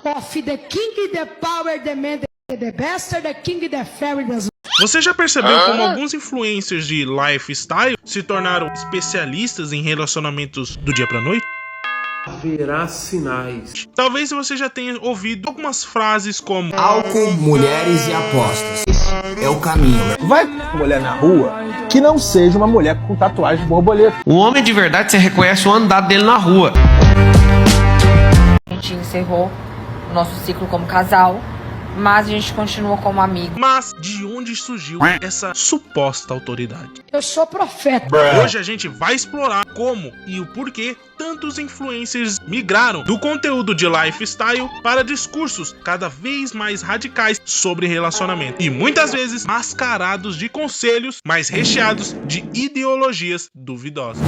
of the king, the power, the man, the bastard, the king, the fairy, the... Você já percebeu como alguns influencers de lifestyle se tornaram especialistas em relacionamentos do dia pra noite? Haverá sinais. Talvez você já tenha ouvido algumas frases como álcool, mulheres e apostas. Esse é o caminho. Vai com mulher na rua que não seja uma mulher com tatuagem de borboleta. Um homem de verdade, você reconhece o andar dele na rua. A gente encerrou o nosso ciclo como casal, mas a gente continua como amigo. Mas de onde surgiu essa suposta autoridade? Eu sou profeta. Hoje a gente vai explorar como e o porquê tantos influencers migraram do conteúdo de lifestyle para discursos cada vez mais radicais sobre relacionamento. E muitas vezes mascarados de conselhos, mas recheados de ideologias duvidosas.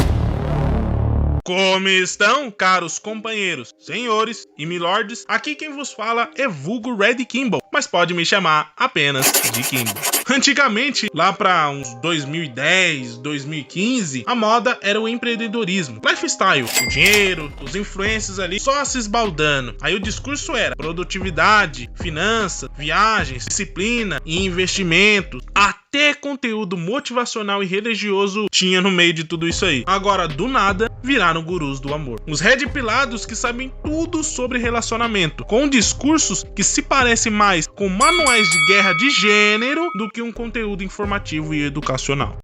Como estão, caros companheiros, senhores e milords? Aqui quem vos fala é vulgo Red Kimball, mas pode me chamar apenas de Kimball. Antigamente, lá para uns 2010, 2015, a moda era o empreendedorismo, lifestyle, o dinheiro, os influencers ali só se esbaldando. Aí o discurso era produtividade, finança, viagens, disciplina e investimento. Até conteúdo motivacional e religioso tinha no meio de tudo isso aí. Agora, do nada, viraram gurus do amor. Os red pilados que sabem tudo sobre relacionamento, com discursos que se parecem mais com manuais de guerra de gênero do que um conteúdo informativo e educacional.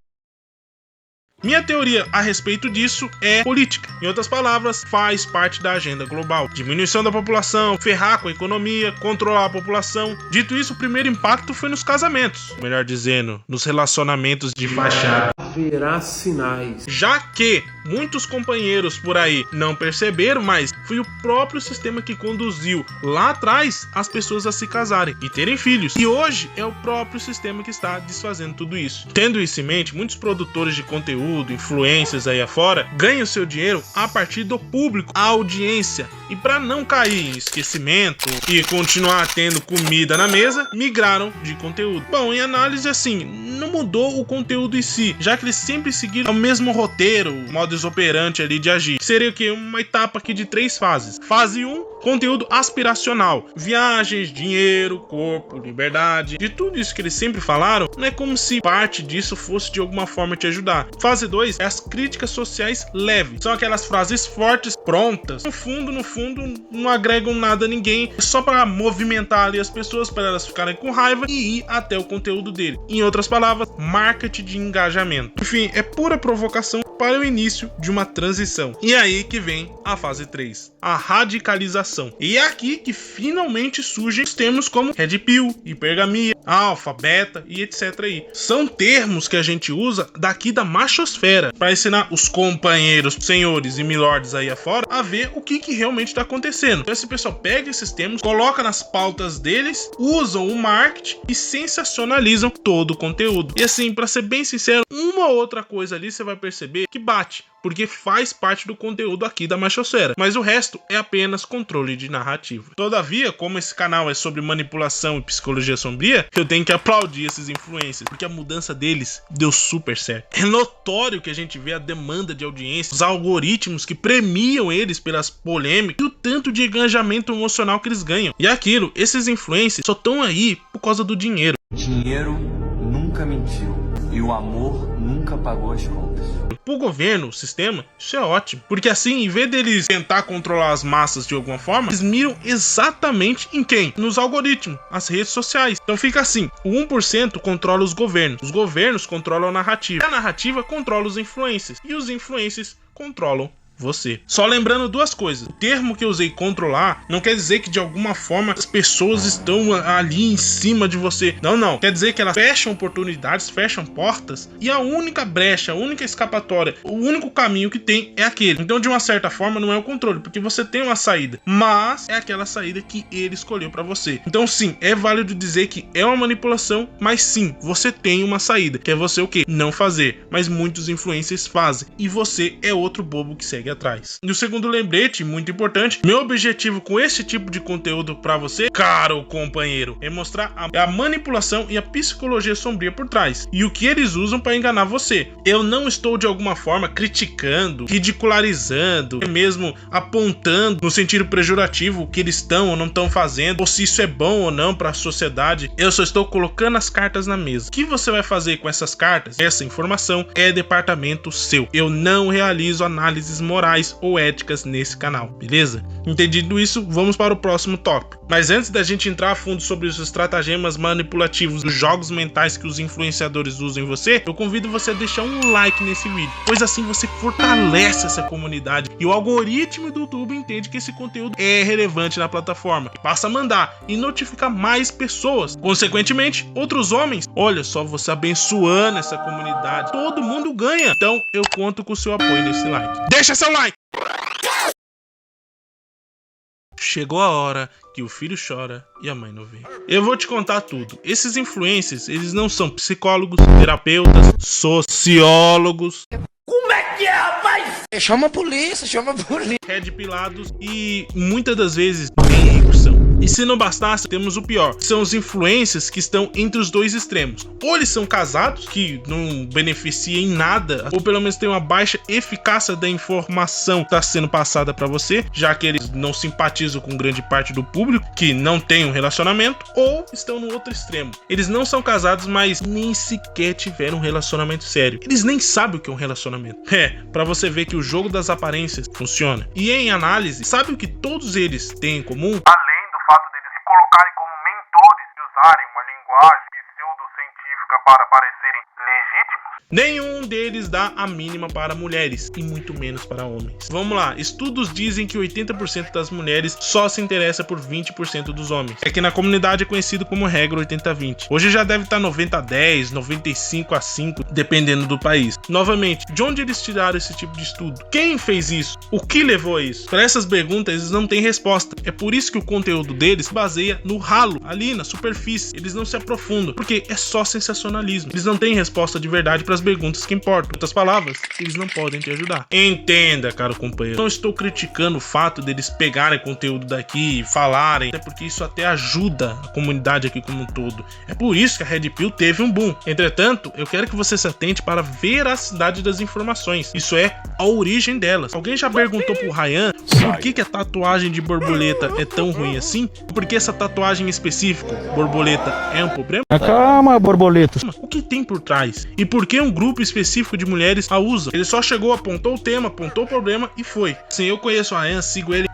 Minha teoria a respeito disso é política. Em outras palavras, faz parte da agenda global. Diminuição da população, ferrar com a economia, controlar a população. Dito isso, o primeiro impacto foi nos casamentos. Melhor dizendo, nos relacionamentos de fachada. Haverá sinais. Já que muitos companheiros por aí não perceberam, mas foi o próprio sistema que conduziu lá atrás as pessoas a se casarem e terem filhos. E hoje é o próprio sistema que está desfazendo tudo isso. Tendo isso em mente, muitos produtores de conteúdo, influencers aí afora, ganham seu dinheiro a partir do público, a audiência. E para não cair em esquecimento e continuar tendo comida na mesa, migraram de conteúdo. Bom, em análise assim, não mudou o conteúdo em si, já que eles sempre seguiram o mesmo roteiro, modus operandi ali de agir. Seria o que? Uma etapa aqui de 3 fases. Fase 1, conteúdo aspiracional. Viagens, dinheiro, corpo, liberdade. De tudo isso que eles sempre falaram, não é como se parte disso fosse de alguma forma te ajudar. Fase 2 é as críticas sociais leves. São aquelas frases fortes, prontas. No fundo, não agregam nada a ninguém. É só para movimentar ali as pessoas, para elas ficarem com raiva e ir até o conteúdo dele. Em outras palavras, marketing de engajamento. Enfim, é pura provocação para o início de uma transição. E aí que vem a fase 3, a radicalização. E é aqui que finalmente surgem os termos como Red Pill, hipergamia, alfa, beta e etc. aí. São termos que a gente usa daqui da machosfera para ensinar os companheiros, senhores e milords aí afora a ver o que realmente está acontecendo. Então esse pessoal pega esses termos, coloca nas pautas deles, usam o marketing e sensacionalizam todo o conteúdo. E assim, para ser bem sincero, uma outra coisa ali você vai perceber que bate, porque faz parte do conteúdo aqui da machosfera, mas o resto é apenas controle de narrativa. Todavia, como esse canal é sobre manipulação e psicologia sombria, eu tenho que aplaudir esses influencers, porque a mudança deles deu super certo. É notório que a gente vê a demanda de audiência, os algoritmos que premiam eles pelas polêmicas e o tanto de engajamento emocional que eles ganham. E aquilo, esses influencers só estão aí por causa do dinheiro. Dinheiro nunca mentiu e o amor nunca pagou as contas. Pro governo, o sistema, isso é ótimo. Porque assim, em vez deles tentar controlar as massas de alguma forma, eles miram exatamente em quem? Nos algoritmos, as redes sociais. Então fica assim, o 1% controla os governos controlam a narrativa. A narrativa controla os influencers. E os influencers controlam você. Só lembrando 2 coisas. O termo que eu usei, controlar, não quer dizer que de alguma forma as pessoas estão ali em cima de você. Não. Quer dizer que elas fecham oportunidades, fecham portas e a única brecha, a única escapatória, o único caminho que tem é aquele. Então, de uma certa forma, não é o controle, porque você tem uma saída, mas é aquela saída que ele escolheu para você. Então, sim, é válido dizer que é uma manipulação, mas sim, você tem uma saída, que é você o quê? Não fazer. Mas muitos influencers fazem e você é outro bobo que segue atrás. E o segundo lembrete, muito importante, meu objetivo com esse tipo de conteúdo pra você, caro companheiro, é mostrar a manipulação e a psicologia sombria por trás, e o que eles usam pra enganar você. Eu não estou de alguma forma criticando, ridicularizando, mesmo apontando no sentido pejorativo o que eles estão ou não estão fazendo, ou se isso é bom ou não pra sociedade. Eu só estou colocando as cartas na mesa. O que você vai fazer com essas cartas? Essa informação é departamento seu. Eu não realizo análises morais ou éticas nesse canal, beleza? Entendido isso, vamos para o próximo tópico. Mas antes da gente entrar a fundo sobre os estratagemas manipulativos dos jogos mentais que os influenciadores usam em você, eu convido você a deixar um like nesse vídeo, pois assim você fortalece essa comunidade e o algoritmo do YouTube entende que esse conteúdo é relevante na plataforma, passa a mandar e notificar mais pessoas. Consequentemente, outros homens, olha só, você abençoando essa comunidade, todo mundo ganha. Então eu conto com o seu apoio nesse like. Deixa seu like! Chegou a hora que o filho chora e a mãe não vê. Eu vou te contar tudo. Esses influencers, eles não são psicólogos, terapeutas, sociólogos. Como é que é, rapaz? Chama a polícia, Red pilados e muitas das vezes nem ricos são. E se não bastasse, temos o pior. São os influencers que estão entre os dois extremos. Ou eles são casados, que não beneficiam em nada, ou pelo menos tem uma baixa eficácia da informação que está sendo passada para você, já que eles não simpatizam com grande parte do público, que não tem um relacionamento, ou estão no outro extremo. Eles não são casados, mas nem sequer tiveram um relacionamento sério. Eles nem sabem o que é um relacionamento. Para você ver que o jogo das aparências funciona. E em análise, sabe o que todos eles têm em comum? Além do fato deles se colocarem como mentores e usarem uma linguagem pseudocientífica para parecerem legítimos, nenhum deles dá a mínima para mulheres, e muito menos para homens. Vamos lá, estudos dizem que 80% das mulheres só se interessa por 20% dos homens. É que na comunidade é conhecido como regra 80-20. Hoje já deve estar 90-10, 95-5, dependendo do país. Novamente, de onde eles tiraram esse tipo de estudo? Quem fez isso? O que levou a isso? Para essas perguntas, eles não têm resposta. É por isso que o conteúdo deles se baseia no ralo, ali na superfície. Eles não se aprofundam, porque é só sensacionalismo. Eles não têm resposta de verdade para as perguntas que importam. Em outras palavras, eles não podem te ajudar. Entenda, caro companheiro. Não estou criticando o fato deles pegarem conteúdo daqui e falarem, até porque isso até ajuda a comunidade aqui como um todo. É por isso que a Red Pill teve um boom. Entretanto, eu quero que você se atente para a veracidade das informações. Isso é, a origem delas. Alguém já perguntou pro Ryan por que a tatuagem de borboleta é tão ruim assim? Por que essa tatuagem em específico, borboleta, é um problema? Calma, borboleta. O que tem por trás? E por que um grupo específico de mulheres a usa? Ele só chegou, apontou o tema, apontou o problema e foi. Sim, eu conheço o Ryan, sigo ele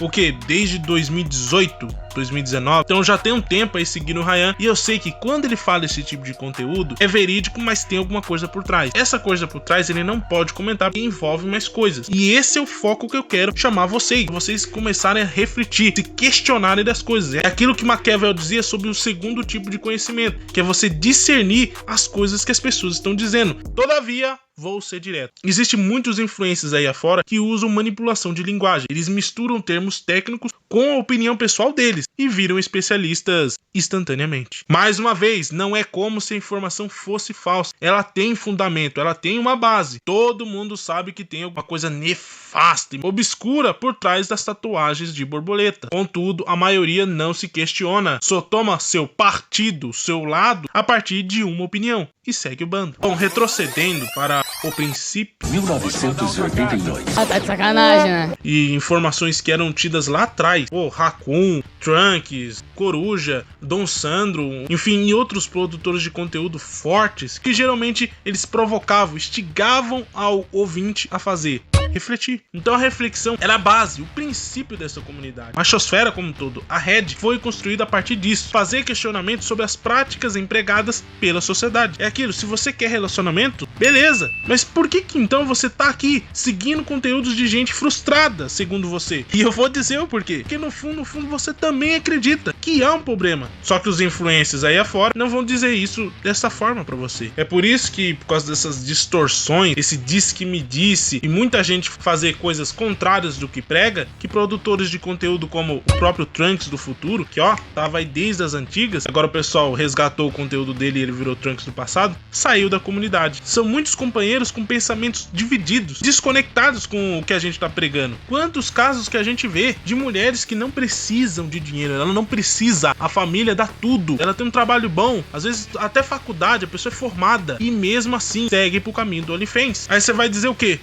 desde 2018, 2019, então já tem um tempo aí seguindo o Ryan, e eu sei que quando ele fala esse tipo de conteúdo é verídico, mas tem alguma coisa por trás. Essa coisa por trás ele não pode comentar porque envolve mais coisas, e esse é o foco que eu quero chamar vocês começarem a refletir, se questionarem das coisas. É aquilo que Maquiavel dizia sobre o segundo tipo de conhecimento, que é você discernir as coisas que as pessoas estão dizendo. Todavia, vou ser direto. Existem muitos influencers aí afora que usam manipulação de linguagem. Eles misturam termos técnicos com a opinião pessoal deles e viram especialistas instantaneamente. Mais uma vez, não é como se a informação fosse falsa. Ela tem fundamento, ela tem uma base. Todo mundo sabe que tem alguma coisa nefasta e obscura por trás das tatuagens de borboleta. Contudo, a maioria não se questiona. Só toma seu partido, seu lado, a partir de uma opinião e segue o bando. Bom, retrocedendo para o princípio 1982. Tá de sacanagem, né? e informações que eram tidas lá atrás, Raccoon, Trunks, Coruja, Dom Sandro, enfim, e outros produtores de conteúdo fortes que geralmente eles provocavam, instigavam ao ouvinte a fazer refletir. Então a reflexão era a base, o princípio dessa comunidade. A machosfera como um todo, a Red, foi construída a partir disso, fazer questionamentos sobre as práticas empregadas pela sociedade. É aquilo, se você quer relacionamento, beleza, mas por que então você tá aqui seguindo conteúdos de gente frustrada, segundo você? E eu vou dizer o porquê. Porque no fundo você também acredita que há um problema. Só que os influencers aí afora não vão dizer isso dessa forma pra você. É por isso que, por causa dessas distorções, esse diz que me disse, e muita gente justamente fazer coisas contrárias do que prega, que produtores de conteúdo como o próprio Trunks do futuro, que tava aí desde as antigas, agora o pessoal resgatou o conteúdo dele e ele virou Trunks do passado, saiu da comunidade. São muitos companheiros com pensamentos divididos, desconectados com o que a gente tá pregando. Quantos casos que a gente vê de mulheres que não precisam de dinheiro, ela não precisa, a família dá tudo, ela tem um trabalho bom, às vezes até faculdade, a pessoa é formada, e mesmo assim segue pro caminho do OnlyFans. Aí você vai dizer o quê?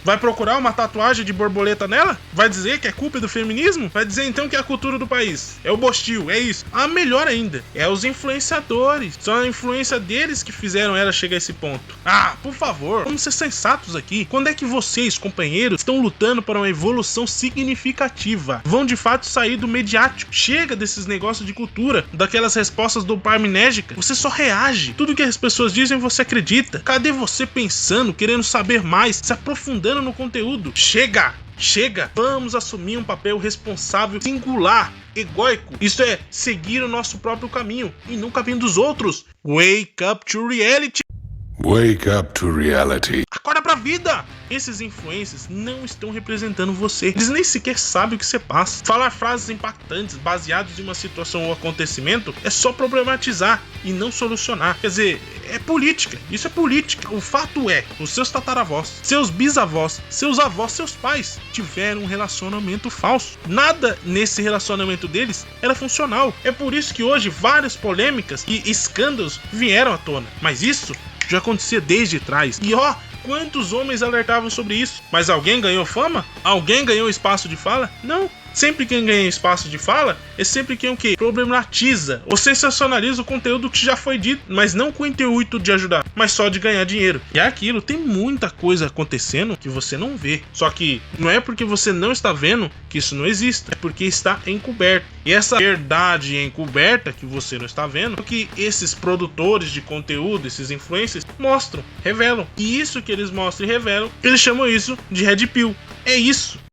Vai procurar uma tatuagem de borboleta nela? Vai dizer que é culpa do feminismo? Vai dizer então que é a cultura do país? É o Bostil, é isso. Melhor ainda, é os influenciadores. São a influência deles que fizeram ela chegar a esse ponto. Por favor, vamos ser sensatos aqui. Quando é que vocês, companheiros, estão lutando para uma evolução significativa? Vão de fato sair do mediático. Chega desses negócios de cultura, daquelas respostas dopaminérgicas. Você só reage. Tudo que as pessoas dizem você acredita. Cadê você pensando, querendo saber mais, se aprofundando no conteúdo? Chega! Vamos assumir um papel responsável, singular, egóico. Isso é seguir o nosso próprio caminho e não o caminho dos outros. Wake up to reality. Wake up to reality. Acorda pra vida! Esses influencers não estão representando você. Eles nem sequer sabem o que você passa. Falar frases impactantes baseadas em uma situação ou acontecimento é só problematizar e não solucionar. Quer dizer, é política. Isso é política. O fato é, os seus tataravós, seus bisavós, seus avós, seus pais tiveram um relacionamento falso. Nada nesse relacionamento deles era funcional. É por isso que hoje várias polêmicas e escândalos vieram à tona. Mas isso já acontecia desde trás. E quantos homens alertavam sobre isso? Mas alguém ganhou fama? Alguém ganhou espaço de fala? Não. Sempre quem ganha espaço de fala é sempre quem o quê? Problematiza ou sensacionaliza o conteúdo que já foi dito, mas não com o intuito de ajudar, mas só de ganhar dinheiro. E é aquilo, tem muita coisa acontecendo que você não vê. Só que não é porque você não está vendo que isso não existe, é porque está encoberto. E essa verdade encoberta que você não está vendo, é o que esses produtores de conteúdo, esses influencers, mostram, revelam. E isso que eles mostram e revelam, eles chamam isso de Red Pill. É isso.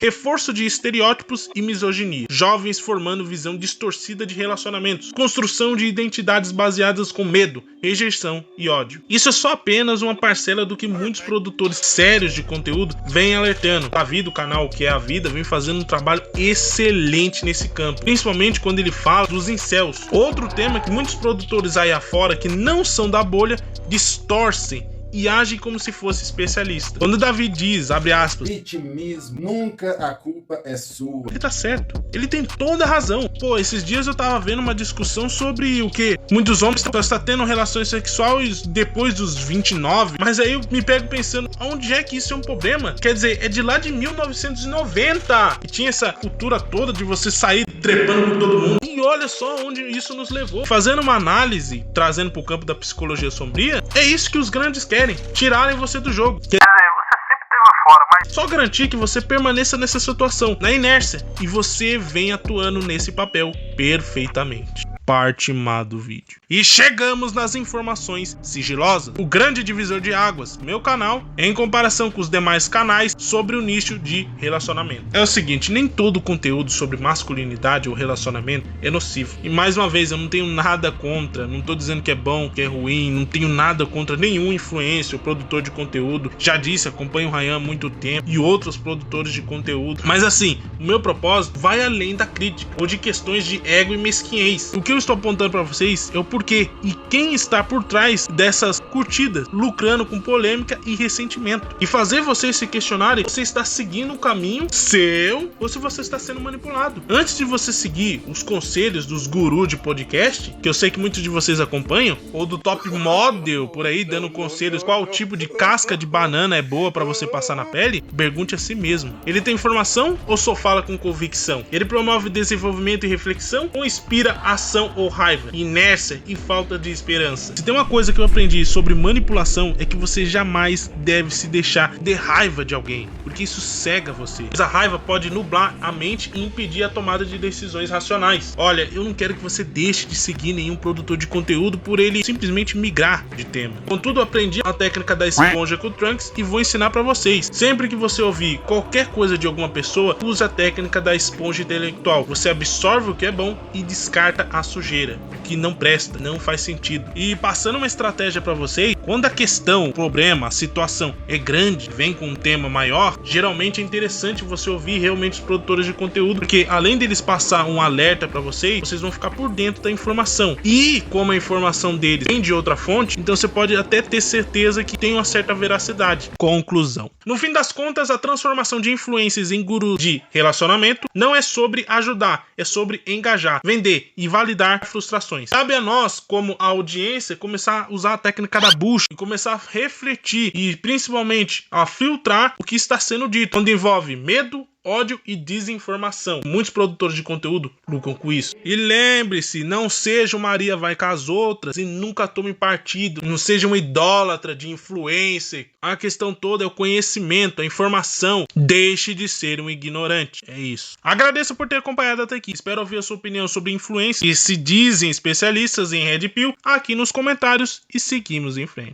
Reforço de estereótipos e misoginia. Jovens formando visão distorcida de relacionamentos. Construção de identidades baseadas com medo, rejeição e ódio. Isso é só apenas uma parcela do que muitos produtores sérios de conteúdo vêm alertando. Davi do canal Que é a Vida vem fazendo um trabalho excelente nesse campo. Principalmente quando ele fala dos incels. Outro tema que muitos produtores aí afora que não são da bolha distorcem e agem como se fosse especialista. Quando Davi diz, abre aspas, vitimismo, nunca a culpa é sua. Ele tá certo. Ele tem toda a razão. Esses dias eu tava vendo uma discussão sobre o que muitos homens estão tendo relações sexuais depois dos 29. Mas aí eu me pego pensando, onde é que isso é um problema? Quer dizer, é de lá de 1990. E tinha essa cultura toda de você sair trepando com todo mundo. E olha só onde isso nos levou. Fazendo uma análise, trazendo pro campo da psicologia sombria, é isso que os grandes querem. Tirarem você do jogo. Você sempre teve lá fora, mas só garantir que você permaneça nessa situação, na inércia, e você vem atuando nesse papel perfeitamente. Parte má do vídeo. E chegamos nas informações sigilosas. O grande divisor de águas, meu canal, em comparação com os demais canais sobre o nicho de relacionamento. É o seguinte, nem todo conteúdo sobre masculinidade ou relacionamento é nocivo. E mais uma vez, eu não tenho nada contra, não tô dizendo que é bom, que é ruim, não tenho nada contra nenhum influencer ou produtor de conteúdo. Já disse, acompanho o Ryan há muito tempo e outros produtores de conteúdo. Mas assim, o meu propósito vai além da crítica ou de questões de ego e mesquinhez. O que eu estou apontando para vocês é o porquê e quem está por trás dessas curtidas, lucrando com polêmica e ressentimento. E fazer vocês se questionarem se você está seguindo o caminho seu ou se você está sendo manipulado. Antes de você seguir os conselhos dos gurus de podcast, que eu sei que muitos de vocês acompanham, ou do top model por aí dando conselhos qual tipo de casca de banana é boa para você passar na pele, pergunte a si mesmo. Ele tem informação ou só fala com convicção? Ele promove desenvolvimento e reflexão ou inspira ação ou raiva, inércia e falta de esperança? Se tem uma coisa que eu aprendi sobre manipulação é que você jamais deve se deixar de raiva de alguém, porque isso cega você. Mas a raiva pode nublar a mente e impedir a tomada de decisões racionais. Olha, eu não quero que você deixe de seguir nenhum produtor de conteúdo por ele simplesmente migrar de tema. Contudo, eu aprendi a técnica da esponja com o Trunks e vou ensinar para vocês. Sempre que você ouvir qualquer coisa de alguma pessoa, use a técnica da esponja intelectual. Você absorve o que é bom e descarta as sujeira, o que não presta, não faz sentido. E passando uma estratégia para vocês, quando a questão, o problema, a situação é grande, vem com um tema maior, geralmente é interessante você ouvir realmente os produtores de conteúdo, porque além deles passar um alerta para vocês vão ficar por dentro da informação. E como a informação deles vem de outra fonte, então você pode até ter certeza que tem uma certa veracidade. Conclusão. No fim das contas, a transformação de influencers em gurus de relacionamento não é sobre ajudar, é sobre engajar, vender e validar frustrações. Cabe a nós, como a audiência, começar a usar a técnica da bucha e começar a refletir e principalmente a filtrar o que está sendo dito, quando envolve medo, ódio e desinformação. Muitos produtores de conteúdo lucram com isso. E lembre-se, não seja uma Maria vai com as outras e nunca tome partido. Não seja um idólatra de influencer. A questão toda é o conhecimento, a informação. Deixe de ser um ignorante. É isso. Agradeço por ter acompanhado até aqui. Espero ouvir a sua opinião sobre influência e se dizem especialistas em Red Pill aqui nos comentários e seguimos em frente.